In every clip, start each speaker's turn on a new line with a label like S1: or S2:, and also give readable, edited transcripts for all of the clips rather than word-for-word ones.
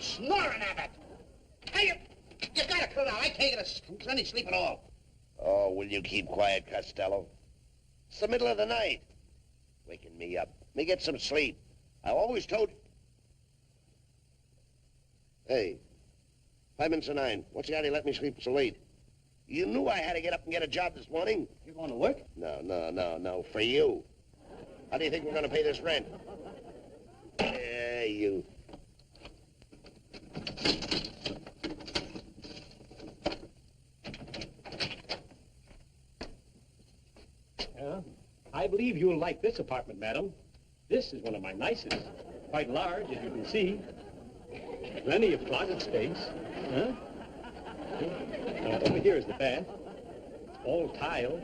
S1: snoring, Abbott. Hey, you gotta come out. I can't get any sleep at all.
S2: Oh, will you keep quiet, Costello? It's the middle of the night. Waking me up. Let me get some sleep. I always told you. Hey, 5 minutes to 9. What's the idea of letting me sleep so late? You knew I had to get up and get a job this morning.
S1: You're going to work?
S2: No, for you. How do you think we're going to pay this rent? Yeah, you.
S3: Yeah, I believe you'll like this apartment, madam. This is one of my nicest. Quite large, as you can see. Plenty of closet space. Huh? Over here is the bath. All tile,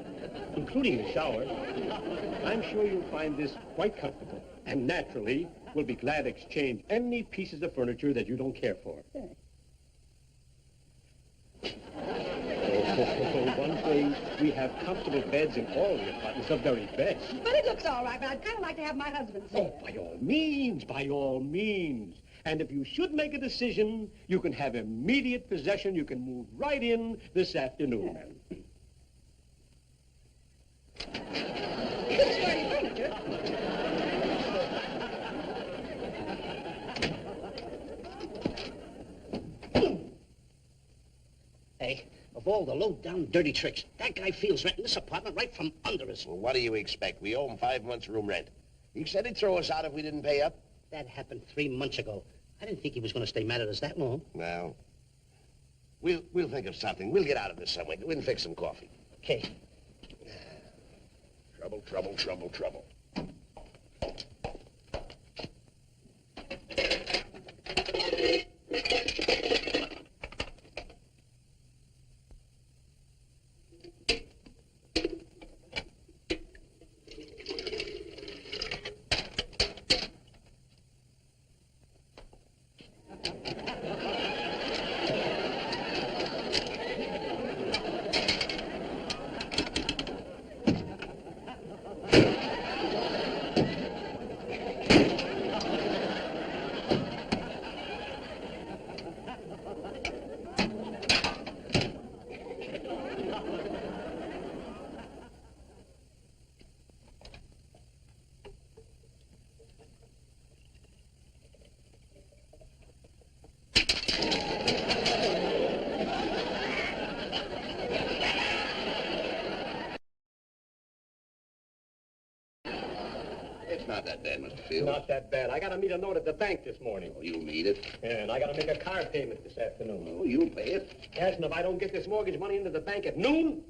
S3: including the shower. I'm sure you'll find this quite comfortable. And naturally, we'll be glad to exchange any pieces of furniture that you don't care for. One thing, we have comfortable beds in all the apartments, the very best.
S4: But it looks all right, but I'd kind of like to have my husband see it.
S3: Oh, by all means, by all means. And if you should make a decision, you can have immediate possession. You can move right in this afternoon.
S4: Good sturdy furniture.
S1: Hey, of all the low-down dirty tricks, that guy feels renting this apartment right from under us.
S2: Well, what do you expect? We owe him 5 months' room rent. He said he'd throw us out if we didn't pay up.
S1: That happened 3 months ago. I didn't think he was going to stay mad at us that long.
S2: Well, we'll think of something. We'll get out of this some way. We'll fix some coffee.
S1: Okay.
S2: Trouble. It's not that bad, Mr. Field.
S3: Not that bad. I got to meet a note at the bank this morning.
S2: Oh, you'll need it.
S3: Yeah, and I got to make a car payment this afternoon.
S2: Oh, you'll pay it.
S3: Yes, and if I don't get this mortgage money into the bank at noon,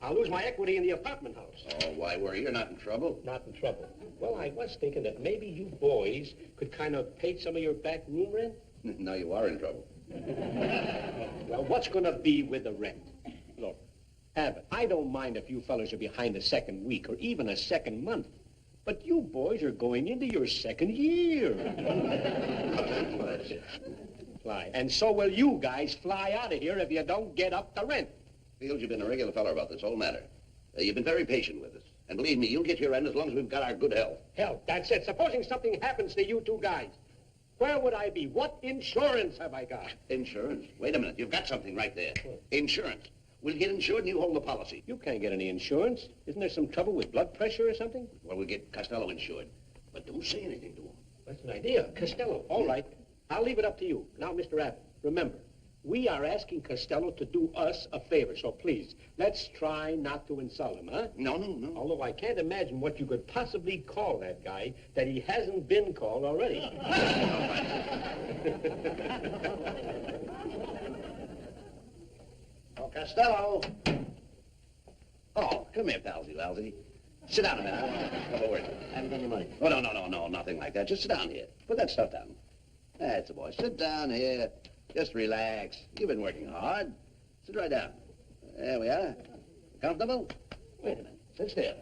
S3: I'll lose my equity in the apartment house.
S2: Oh, why worry? You're not in trouble.
S3: Not in trouble. Well, I was thinking that maybe you boys could kind of pay some of your back room rent.
S2: Now you are in trouble.
S3: Well, what's going to be with the rent? Look, Abbott, I don't mind if you fellas are behind a second week or even a second month. But you boys are going into your second year. Fly. And so will you guys fly out of here if you don't get up the rent.
S2: Field, you've been a regular fellow about this whole matter. You've been very patient with us. And believe me, you'll get your rent as long as we've got our good health.
S3: Hell, that's it. Supposing something happens to you two guys, where would I be? What insurance have I got?
S2: Insurance? Wait a minute. You've got something right there. Insurance. We'll get insured and you hold the policy.
S3: You can't get any insurance. Isn't there some trouble with blood pressure or something?
S2: Well, we'll get Costello insured. But don't say anything to him.
S3: That's an idea. Costello. All right. I'll leave it up to you. Now, Mr. Abbott, remember, we are asking Costello to do us a favor, so please, let's try not to insult him, huh?
S2: No.
S3: Although I can't imagine what you could possibly call that guy that he hasn't been called already.
S2: Oh, Costello. Oh, come here, palsy. Sit down a minute. I want to have a word.
S1: I haven't got any money.
S2: Oh, no, nothing like that. Just sit down here. Put that stuff down. That's the boy. Sit down here. Just relax. You've been working hard. Sit right down. There we are. Comfortable? Wait a minute. Sit still.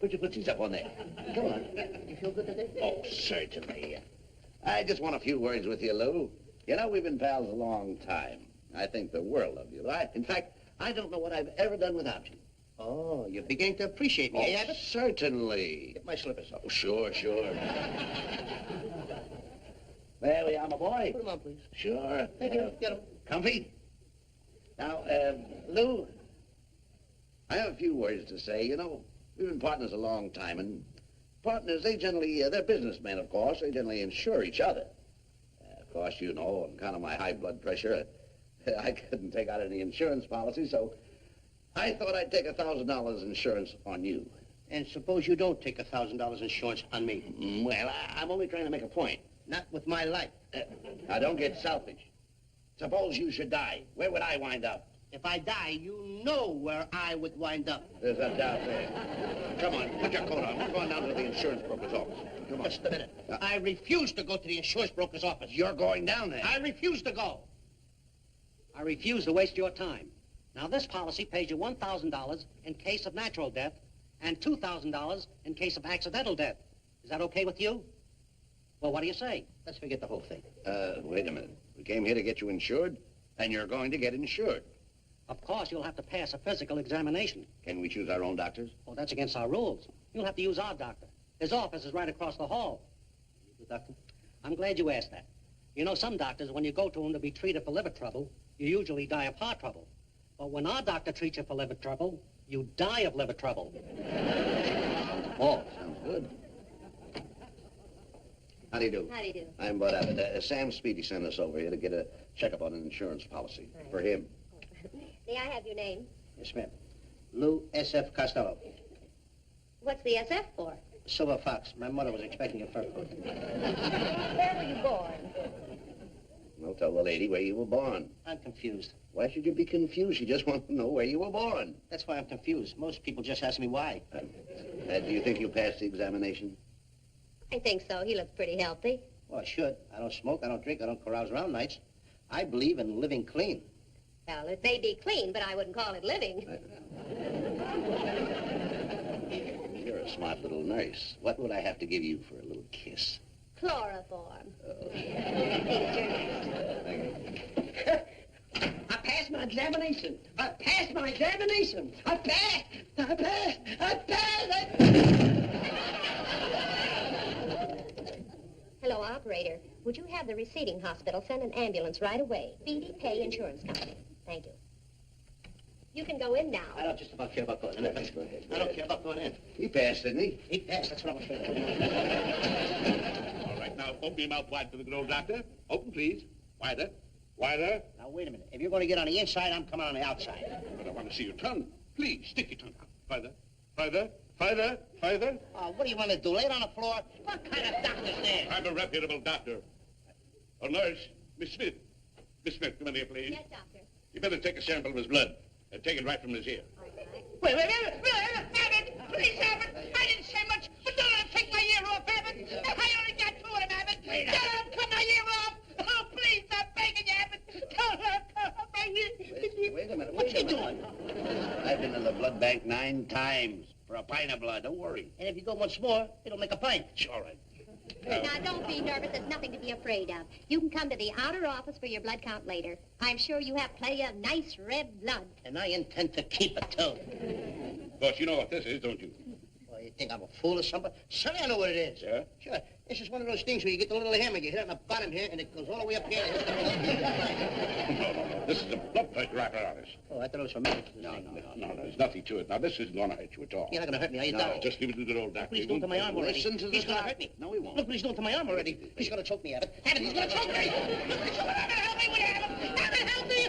S2: Put your footsies up on there. Come on.
S1: You feel good today?
S2: Oh, certainly. I just want a few words with you, Lou. You know, we've been pals a long time. I think the world of you. In fact, I don't know what I've ever done without you.
S1: Oh, you're beginning to appreciate me, eh, Abbott?
S2: Certainly.
S1: Get my slippers.
S2: Oh, sure. There we are, my boy.
S1: Put 'em on, please.
S2: Sure.
S1: Thank you. Get 'em.
S2: Comfy? Now, Lou, I have a few words to say. You know, we've been partners a long time, and partners, they generally, they're businessmen, of course. They generally insure each other. Of course, you know, on account of my high blood pressure, I couldn't take out any insurance policy, so I thought I'd take $1,000 insurance on you.
S1: And suppose you don't take $1,000 insurance on me?
S2: Well, I'm only trying to make a point.
S1: Not with my life.
S2: Now, don't get selfish. Suppose you should die. Where would I wind up?
S1: If I die, you know where I would wind up.
S2: There's a doubt there. Come on, put your coat on. We're going down to the insurance broker's office. Come on.
S1: Just a minute. I refuse to go to the insurance broker's office.
S2: You're going down there.
S1: I refuse to go. I refuse to waste your time. Now, this policy pays you $1,000 in case of natural death and $2,000 in case of accidental death. Is that okay with you? Well, what do you say? Let's forget the whole thing.
S2: Wait a minute. We came here to get you insured, and you're going to get insured.
S1: Of course, you'll have to pass a physical examination.
S2: Can we choose our own doctors?
S1: Well, that's against our rules. You'll have to use our doctor. His office is right across the hall. The doctor? I'm glad you asked that. You know, some doctors, when you go to them to be treated for liver trouble, you usually die of heart trouble. But when our doctor treats you for liver trouble, you die of liver trouble.
S2: Oh, sounds good. How do you do?
S4: How do you do?
S2: I'm Bud Abbott. Sam Speedy sent us over here to get a checkup on an insurance policy for him.
S4: May I have your name?
S1: Yes, ma'am. Lou S.F. Costello.
S4: What's the SF for?
S1: Silver Fox. My mother was expecting a fur coat.
S4: Where were you born?
S2: Well, tell the lady where you were born.
S1: I'm confused.
S2: Why should you be confused? You just want to know where you were born.
S1: That's why I'm confused. Most people just ask me why.
S2: Do you think you passed the examination?
S4: I think so. He looks pretty healthy.
S1: Well, I should. I don't smoke, I don't drink, I don't carouse around nights. I believe in living clean.
S4: Well, it may be clean, but I wouldn't call it living.
S2: You're a smart little nurse. What would I have to give you for a little kiss?
S4: Chloroform.
S1: I passed my examination. I passed my examination. I passed. I passed. I passed.
S4: Hello, operator. Would you have the receiving hospital send an ambulance right away? BD Pay Insurance Company. Thank you. You can go in now.
S1: I don't just about care about going in.
S2: Go ahead.
S1: I don't care about going in.
S2: He passed, didn't he?
S1: He passed. That's what I'm afraid of.
S5: All right, now open your mouth wide for the good old doctor. Open, please. Wider. Wider.
S1: Now, wait a minute. If you're going to get on the inside, I'm coming on the outside.
S5: But I want to see your tongue. Please, stick your tongue out. Further. Further. Further. Further.
S1: What do you want to do? Lay it on the floor? What kind of doctor's there?
S5: I'm a reputable doctor. Oh, nurse. Miss Smith. Miss Smith, come in here, please.
S4: Yes, doctor.
S5: You better take a sample of his blood and take it right from his ear.
S4: All right.
S1: Wait, Abbott! Please, Abbott! I didn't say much, but don't let him take my ear off, Abbott! I only got two of them, Abbott! Don't let him cut my ear off! Oh, please, I'm begging you, Abbott! Don't let him cut my ear!
S2: Wait a minute.
S1: What's he doing?
S2: I've been in the blood bank 9 times for a pint of blood. Don't worry.
S1: And if you go once more, it'll make a pint.
S2: All right.
S4: Now, don't be nervous. There's nothing to be afraid of. You can come to the outer office for your blood count later. I'm sure you have plenty of nice red blood.
S1: And I intend to keep it, too.
S5: Of course, you know what this is, don't you?
S1: Well, you think I'm a fool or something? Sonny, I know what it is.
S5: Yeah?
S1: Sure. This is one of those things where you get the little hammer, you hit it on the bottom here, and it goes all the way up here.
S5: No. This is a blood pressure apparatus.
S1: Oh, I thought it was for me.
S5: No, there's nothing to it. Now, this isn't going to hurt you at all.
S1: You're not going to hurt me, are you,
S2: No.
S1: Doc?
S5: Just leave it to the good old doctor.
S1: What he's doing to my arm already.
S2: Listen to the
S1: He's going to
S2: doc-
S1: hurt me.
S2: No, he won't.
S1: Look what he's doing to my arm already. He's going to choke me, Abbott. Abbott, he's going to choke me. Look what he's doing. Abbott, help me with Abbott. Abbott, help me.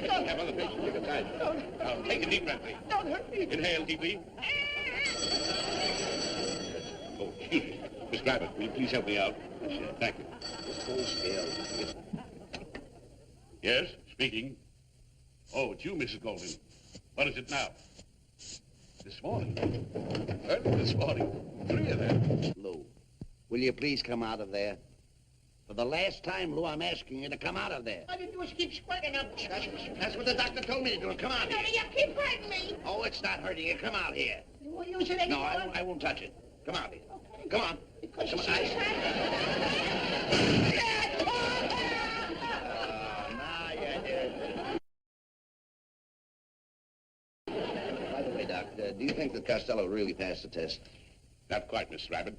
S5: Don't have other patients take a time. Now, take a deep breath, please.
S1: Don't hurt me.
S5: Inhale deeply. Oh, excuse me. Miss Rabbit, will you please help me out? Thank you.
S2: Hold still.
S5: Yes, speaking. Oh, it's you, Mrs. Golden. What is it now? This morning. Early this morning. 3 of them.
S2: Lou, will you please come out of there? For the last time, Lou, I'm asking you to come out of there.
S1: All you do is keep squirting up.
S2: That's what the doctor told me to do. Come out
S1: No,
S2: here.
S1: you keep hurting me.
S2: Oh, it's not hurting you. Come out here.
S1: You won't use it
S2: No,
S1: anymore.
S2: I won't touch it. Come out here. Come on.
S1: Because
S2: Come on.
S1: she's
S2: Now you did. By the way, Doc, do you think that Costello really passed the test?
S5: Not quite, Miss Rabbit.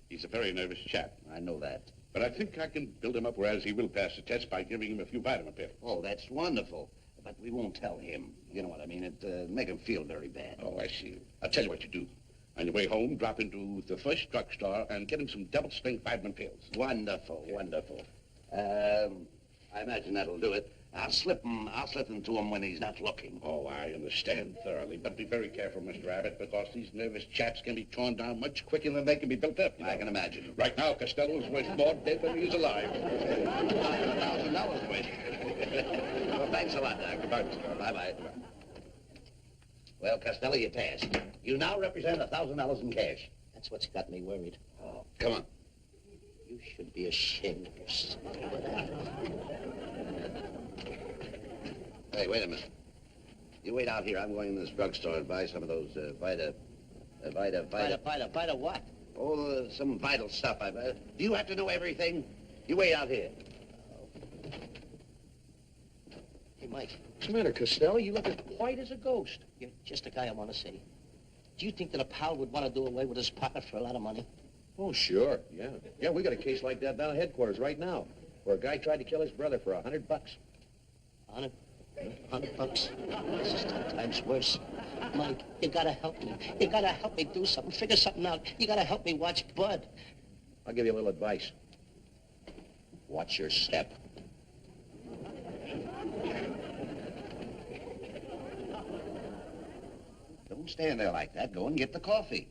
S5: He's a very nervous chap.
S2: I know that.
S5: But I think I can build him up whereas he will pass the test by giving him a few vitamin pills.
S2: Oh, that's wonderful. But we won't tell him. You know what I mean? It make him feel very bad.
S5: Oh, I see. I'll tell you what you do. On your way home, drop into the first drugstore and get him some double-strength vitamin pills.
S2: Wonderful, wonderful. I imagine that'll do it. I'll slip them to him when he's not looking.
S5: Oh, I understand thoroughly. But be very careful, Mr. Abbott, because these nervous chaps can be torn down much quicker than they can be built up.
S2: I can imagine.
S5: Right now, Costello's worth more dead than he is alive.
S2: $1,000 worth. Well, thanks a lot, Doc.
S5: Goodbye, Mr. Abbott.
S2: Bye-bye. Well, Costello, you passed. You now represent $1,000 in cash.
S1: That's what's got me worried.
S2: Oh, come on.
S1: You should be ashamed of yourself.
S2: Hey, wait a minute. You wait out here. I'm going in this drugstore and buy some of those Vita
S1: what?
S2: Oh, some vital stuff. Do you have to know everything? You wait out here.
S1: Hey, Mike.
S3: What's the matter, Costello? You look as white as a ghost.
S1: You're just the guy I want to see. Do you think that a pal would want to do away with his partner for a lot of money?
S3: Oh, sure, yeah. Yeah, we got a case like that down at headquarters right now, where a guy tried to kill his brother for $100.
S1: $100? This is 10 times worse. Mike, you gotta help me. You gotta help me do something, figure something out. You gotta help me watch Bud.
S3: I'll give you a little advice. Watch your step.
S2: Don't stand there like that. Go and get the coffee.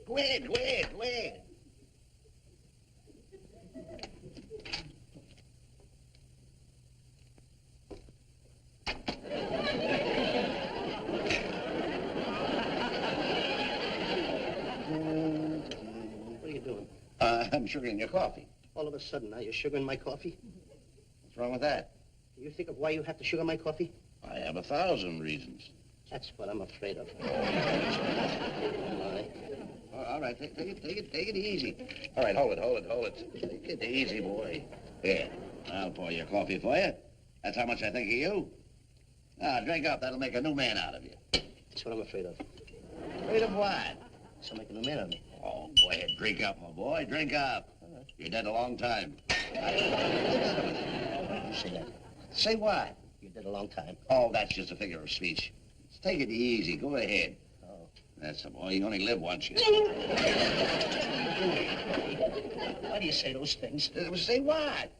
S2: Go ahead, go ahead, go ahead.
S1: What are you doing?
S2: I'm sugaring your coffee.
S1: All of a sudden, now you're sugaring my coffee?
S2: What's wrong with that?
S1: You think of why you have to sugar my coffee?
S2: I have 1,000 reasons.
S1: That's what I'm afraid of.
S2: All right, take it easy. All right, hold it. Take it easy, boy. Here, I'll pour your coffee for you. That's how much I think of you. Now, drink up. That'll make a new man out of you.
S1: That's what I'm afraid of.
S2: Afraid of what?
S1: So make a new man of me.
S2: Oh, go ahead, drink up, my boy. Drink up. You're dead a long time.
S1: You say that.
S2: Say what?
S1: You did a long time.
S2: Oh, that's just a figure of speech. Just take it easy. Go ahead.
S1: Oh.
S2: That's the boy. You only live once. You
S1: Why do you say those things?
S2: Say what?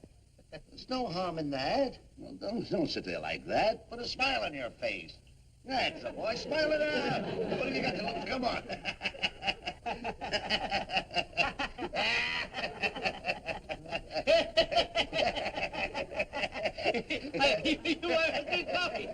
S2: There's no harm in that. Well, don't sit there like that. Put a smile on your face. That's the boy. Smile it up. What have you got to look? Come on.
S1: You want a good coffee?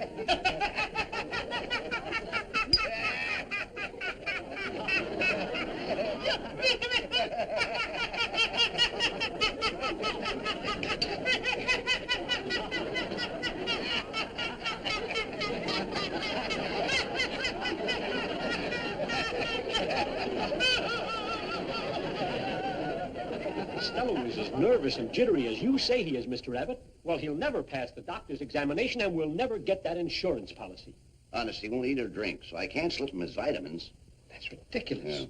S3: Costello is as nervous and jittery as you say he is, Mr. Abbott. Well, he'll never pass the doctor's examination, and we'll never get that insurance policy.
S2: Honest, he won't eat or drink, so I can't slip him his vitamins.
S3: That's ridiculous.
S2: Yeah.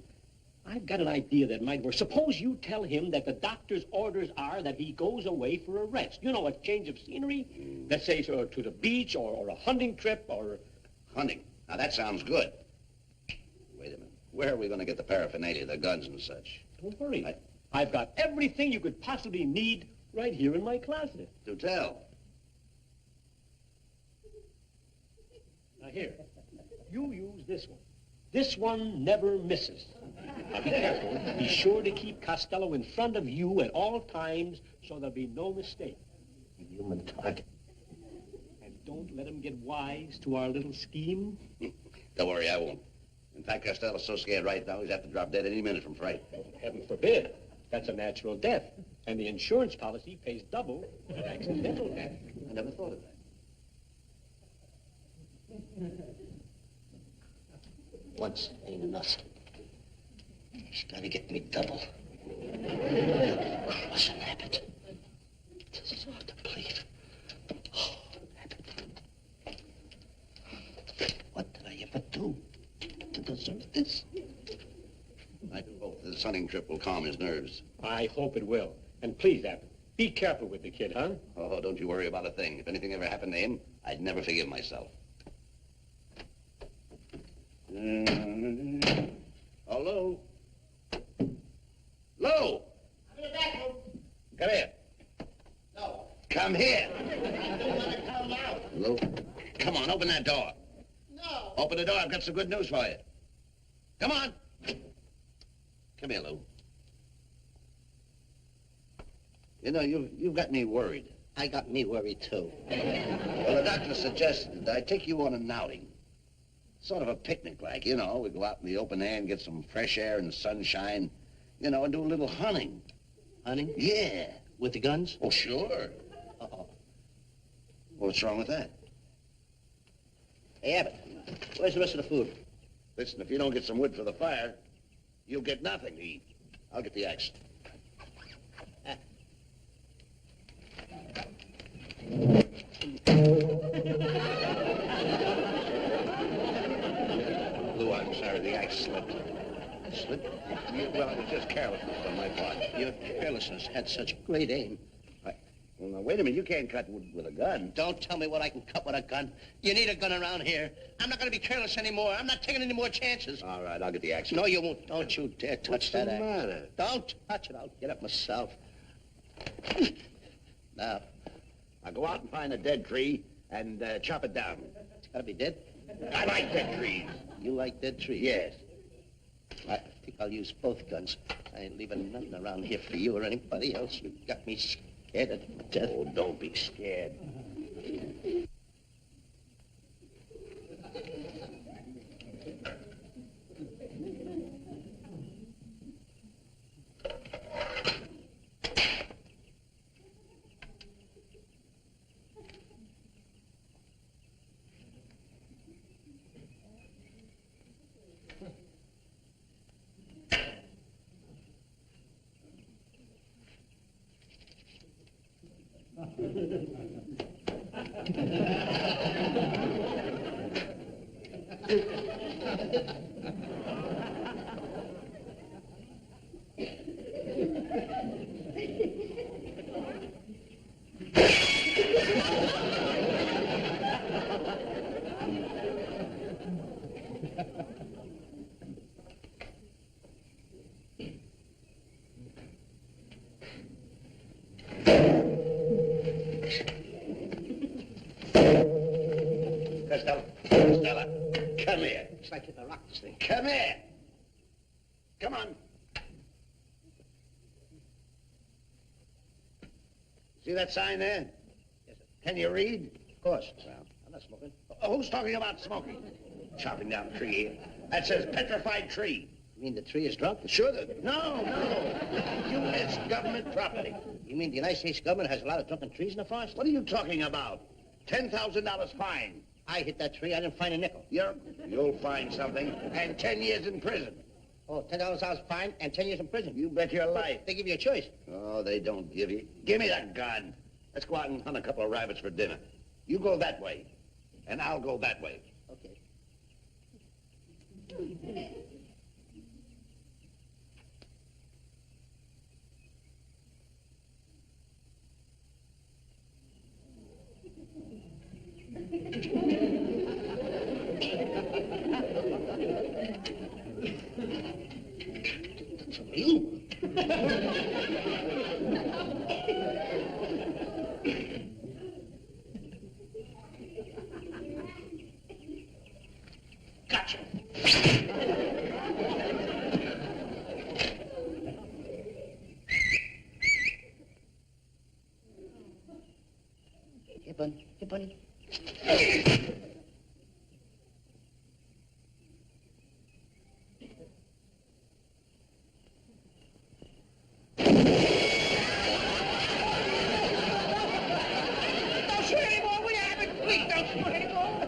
S3: I've got an idea that might work. Suppose you tell him that the doctor's orders are that he goes away for a rest. You know, a change of scenery. Let's say to the beach or a hunting trip or...
S2: Hunting. Now, that sounds good. Wait a minute. Where are we going to get the paraphernalia, the guns and such?
S3: Don't worry. I've got everything you could possibly need right here in my closet.
S2: Do tell.
S3: Now, here. You use this one. This one never misses. Now, be careful. Be sure to keep Costello in front of you at all times so there'll be no mistake.
S1: Human target.
S3: And don't let him get wise to our little scheme.
S2: Don't worry, I won't. In fact, Costello's so scared right now, he's have to drop dead any minute from fright.
S3: Heaven forbid. That's a natural death. And the insurance policy pays double for accidental death.
S2: I never thought of that.
S1: Once ain't enough. He's got to get me double. Cross an Abbott. This is hard to believe. Oh, Abbott. What did I ever do to deserve this?
S2: I do both. This this hunting trip will calm his nerves.
S3: I hope it will. And please, Abbott, be careful with the kid, huh?
S2: Oh, don't you worry about a thing. If anything ever happened to him, I'd never forgive myself. Hello? Lou!
S6: I'm in the back room.
S2: Come here.
S6: No.
S2: Come here.
S6: I don't want to come out.
S2: Lou, come on, open that door.
S6: No.
S2: Open the door, I've got some good news for you. Come on. Come here, Lou. You know, you've got me worried.
S1: I got me worried, too.
S2: Well, the doctor suggested I take you on an outing. Sort of a picnic like, you know. We go out in the open air and get some fresh air and sunshine, you know, and do a little hunting.
S1: Hunting?
S2: Yeah.
S1: With the guns?
S2: Oh, sure.
S1: Uh-oh.
S2: What's wrong with that?
S1: Hey, Abbott, where's the rest of the food?
S2: Listen, if you don't get some wood for the fire, you'll get nothing to eat. I'll get the axe. Lou, I'm sorry, the axe slipped.
S1: Slipped?
S2: Well, it was just carelessness on my part.
S1: Your carelessness had such great aim.
S2: Well, now, wait a minute. You can't cut wood with a gun.
S1: Don't tell me what I can cut with a gun. You need a gun around here. I'm not going to be careless anymore. I'm not taking any more chances.
S2: All right, I'll get the axe.
S1: No, you won't. Don't you dare touch
S2: What's
S1: that
S2: the
S1: axe.
S2: matter?
S1: Don't touch it. I'll get it myself. Now,
S2: I'll go out and find a dead tree and chop it down.
S1: it's got to be dead.
S2: I like dead trees.
S1: You like dead trees?
S2: Yes.
S1: I think I'll use both guns. I ain't leaving nothing around here for you or anybody else. You got me scared to death.
S2: Oh, don't be scared. Costello, come here.
S1: Looks like hitting a rock, this thing.
S2: Come here. Come on. See that sign there?
S1: Yes, sir.
S2: Can you read?
S1: Of course. Well, I'm not smoking.
S2: Who's talking about smoking? Chopping down a tree here. That says petrified tree.
S1: You mean the tree is drunk?
S2: Sure. No. U.S. government property.
S1: You mean the United States government has a lot of drunken trees in the forest?
S2: What are you talking about? $10,000 fine.
S1: I hit that tree. I didn't find a nickel.
S2: You'll find something. And 10 years in prison.
S1: Oh, $10,000 fine and 10 years in prison.
S2: You bet your life.
S1: They give you a choice.
S2: Oh, they don't give you. Give me that gun. Let's go out and hunt a couple of rabbits for dinner. You go that way, and I'll go that way.
S1: Okay. You. Gotcha. Here, Bunny. Here, Bunny. Don't shoot anymore, will you, Abbott? Please don't shoot anymore.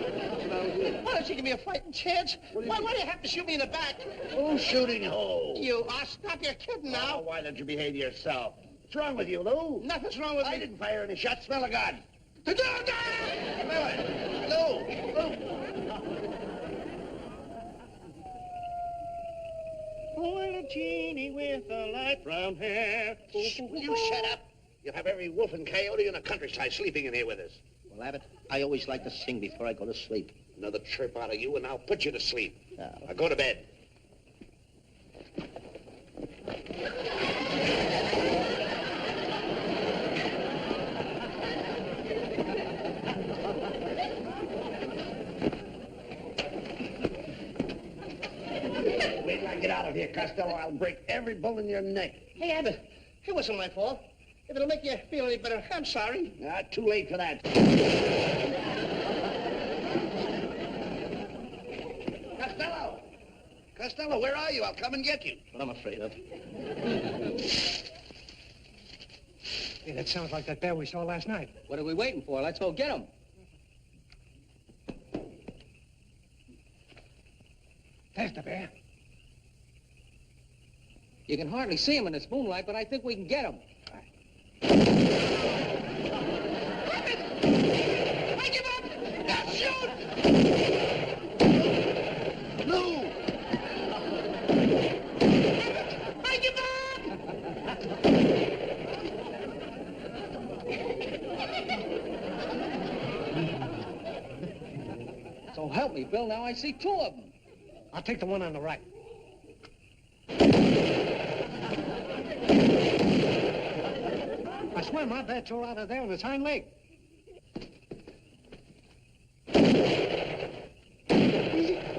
S1: Why don't you give me a fighting chance? Why do you have to shoot me in the back?
S2: Who's shooting who?
S1: You are. Stop your kidding
S2: Oh,
S1: now.
S2: why don't you behave yourself? What's wrong with you, Lou?
S1: Nothing's wrong with
S2: I
S1: me.
S2: didn't fire any shots. Smell a gun.
S1: Lou!
S2: Lou!
S3: Oh, little genie with the light brown hair.
S2: Will you shut up? You'll have every wolf and coyote in the countryside sleeping in here with us.
S1: Well, Abbott, I always like to sing before I go to sleep.
S2: Another chirp out of you, and I'll put you to sleep.
S1: Oh.
S2: Now go to bed. Wait till I get out of here, Costello. I'll break every bone in your neck.
S6: Hey, Abbott, it wasn't my fault. If it'll make you feel any better, I'm sorry.
S2: Too late for that. Costello! Costello, where are you? I'll come and get you.
S1: What I'm afraid of.
S3: Hey, that sounds like that bear we saw last night.
S1: What are we waiting for? Let's go get him.
S3: There's the bear.
S1: You can hardly see him in this moonlight, but I think we can get him.
S6: I give up! Now shoot!
S2: No!
S6: I give up!
S1: So help me, Bill. Now I see two of them.
S3: I'll take the one on the right. I swear my bat tore out of there on his hind leg.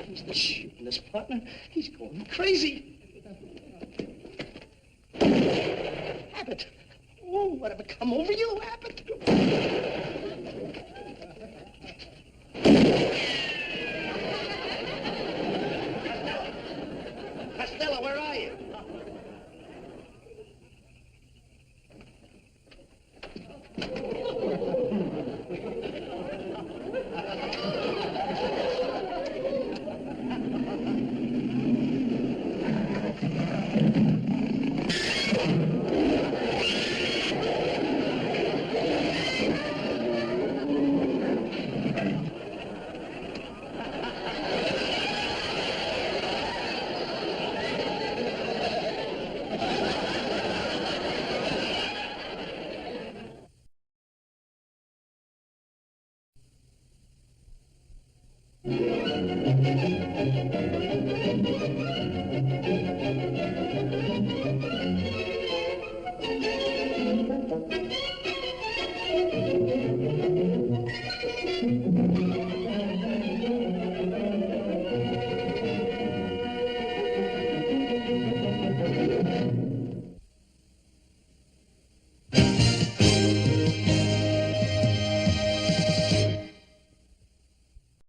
S6: He's the shooting this partner. He's going crazy. Abbott. Oh, whatever come over you, Abbott?